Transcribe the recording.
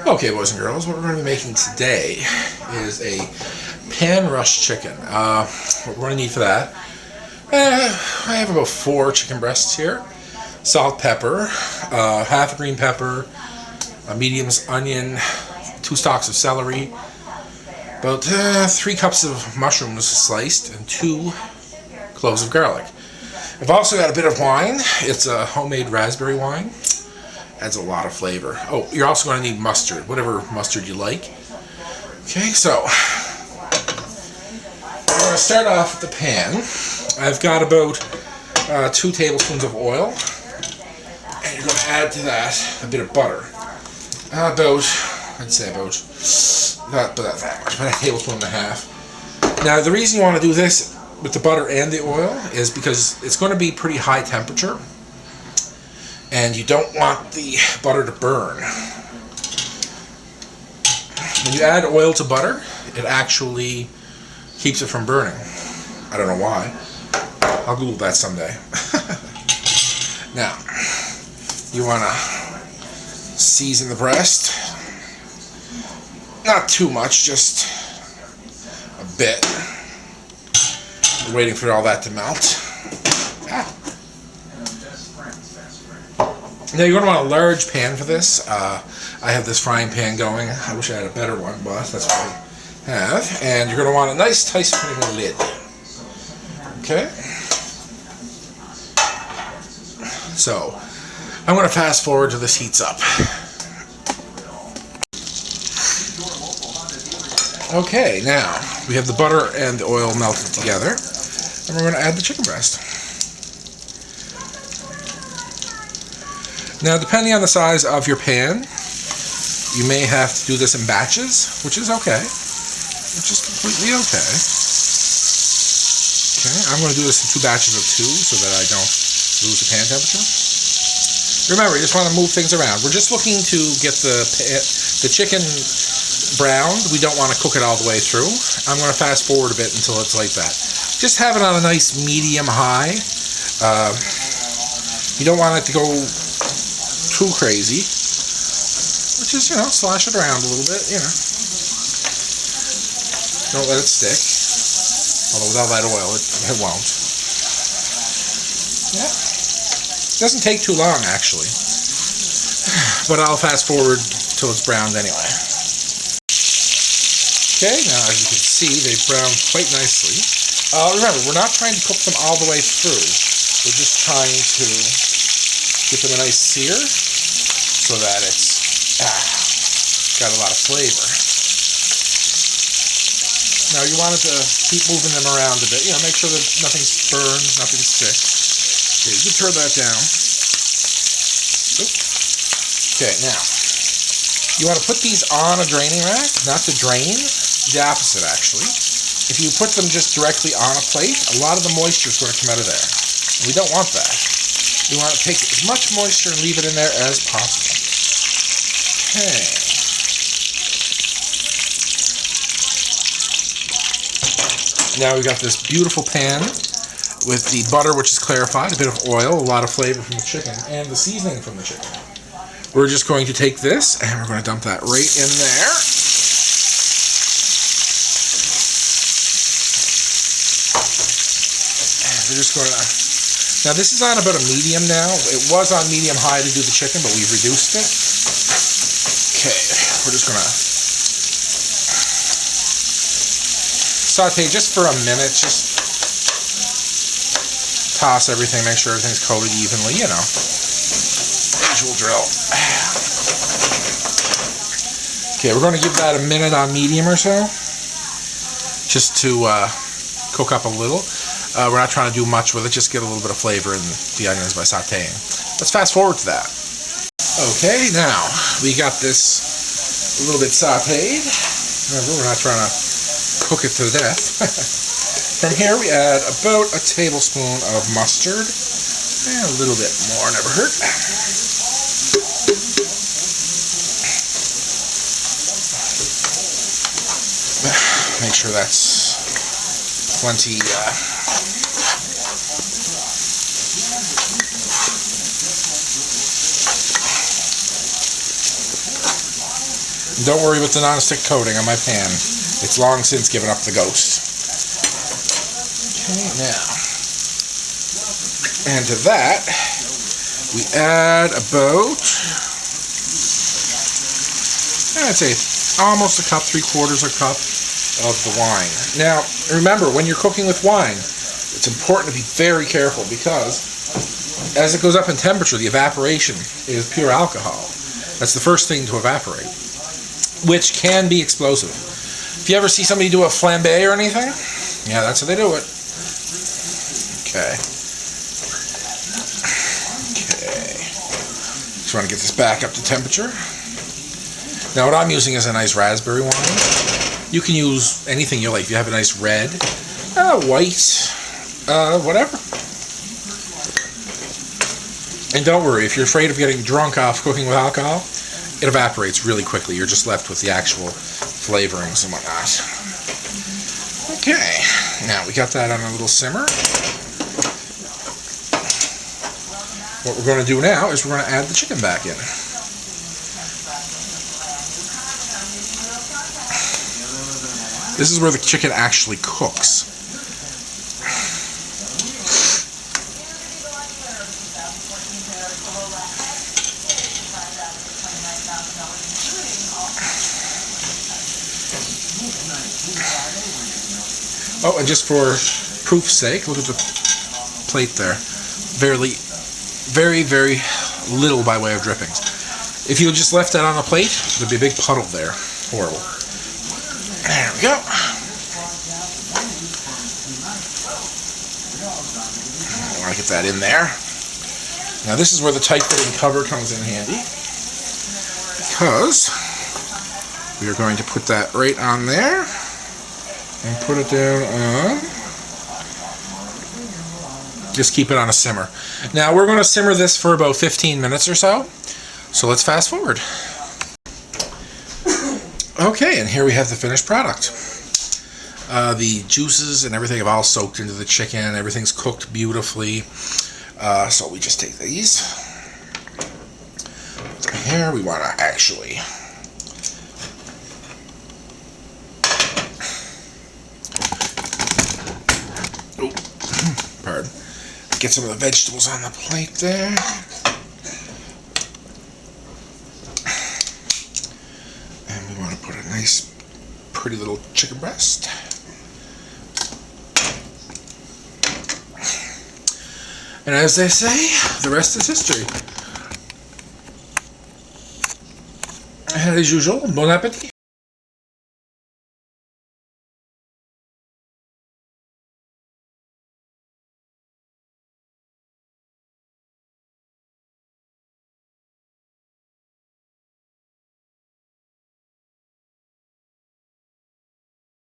Okay, boys and girls, what we're going to be making today is a pan roast chicken. What we're going to need for that, I have about 4 chicken breasts here, salt, pepper, half a green pepper, a medium onion, 2 stalks of celery, about 3 cups of mushrooms sliced, and 2 cloves of garlic. I've also got a bit of wine. It's a homemade raspberry wine. Adds a lot of flavor. Oh, you're also going to need mustard, whatever mustard you like. Okay, so we're going to start off with the pan. I've got about 2 tablespoons of oil, and you're going to add to that a bit of butter. About a tablespoon and a half. Now, the reason you want to do this with the butter and the oil is because it's going to be pretty high temperature, and you don't want the butter to burn. When you add oil to butter, it actually keeps it from burning. I don't know why. I'll Google that someday. Now, you want to season the breast. Not too much, just a bit. We're waiting for all that to melt. Now you're going to want a large pan for this. I have this frying pan going. I wish I had a better one, but that's what I have. And you're going to want a nice, tight fitting lid. Okay? So, I'm going to fast forward till this heats up. Okay, now we have the butter and the oil melted together, and we're going to add the chicken breast. Now, depending on the size of your pan, you may have to do this in batches, which is okay. Which is completely okay. Okay, I'm going to do this in 2 batches of 2 so that I don't lose the pan temperature. Remember, you just want to move things around. We're just looking to get the chicken browned. We don't want to cook it all the way through. I'm going to fast forward a bit until it's like that. Just have it on a nice medium high. You don't want it to go too crazy, which is, slosh it around a little bit, Don't let it stick. Although without that oil, it won't. Yeah. It doesn't take too long, actually. But I'll fast forward till it's browned anyway. Okay, now as you can see, they've browned quite nicely. Remember, we're not trying to cook them all the way through. We're just trying to give them a nice sear so that it's got a lot of flavor. Now you want it to keep moving them around a bit. Make sure that nothing's burned, nothing's thick. Okay, you can turn that down. Oop. Okay, now you want to put these on a draining rack, not to drain, the opposite actually. If you put them just directly on a plate, a lot of the moisture is going to come out of there. And we don't want that. We want to take as much moisture and leave it in there as possible. Okay. Now we've got this beautiful pan with the butter, which is clarified, a bit of oil, a lot of flavor from the chicken, and the seasoning from the chicken. We're just going to take this, and we're going to dump that right in there. And we're just going to... Now this is on about a medium now. It was on medium-high to do the chicken, but we've reduced it. Okay, we're just going to saute just for a minute. Just toss everything, make sure everything's coated evenly, Usual drill. Okay, we're going to give that a minute on medium or so, just to cook up a little. We're not trying to do much with it, just get a little bit of flavor in the onions by sauteing. Let's fast forward to that. Okay, now we got this a little bit sauteed. Remember, we're not trying to cook it to death. From here we add about a tablespoon of mustard, and a little bit more never hurt. Make sure that's plenty Don't worry about the non-stick coating on my pan. It's long since given up the ghost. Okay, now. And to that, we add about, I'd say, almost a cup, 3/4 a cup of the wine. Now, remember, when you're cooking with wine, it's important to be very careful because as it goes up in temperature, the evaporation is pure alcohol. That's the first thing to evaporate, which can be explosive. If you ever see somebody do a flambe or anything, yeah, that's how they do it. Okay. Just want to get this back up to temperature. Now what I'm using is a nice raspberry wine. You can use anything you like. If you have a nice red, white, whatever. And don't worry, if you're afraid of getting drunk off cooking with alcohol, it evaporates really quickly. You're just left with the actual flavorings and whatnot. Okay, now we got that on a little simmer. What we're going to do now is we're going to add the chicken back in. This is where the chicken actually cooks. Oh, and just for proof's sake, look at the plate there. Very, very little by way of drippings. If you just left that on the plate, there'd be a big puddle there. Horrible. There we go. I want to get that in there. Now this is where the tight-fitting cover comes in handy, because we are going to put that right on there and put it down on. Just keep it on a simmer. Now we're going to simmer this for about 15 minutes or so. So let's fast forward. Okay, and here we have the finished product. The juices and everything have all soaked into the chicken. Everything's cooked beautifully. So we just take these. Here we want to actually pardon. Get some of the vegetables on the plate there. And we want to put a nice, pretty little chicken breast. And as they say, the rest is history. And as usual, bon appetit.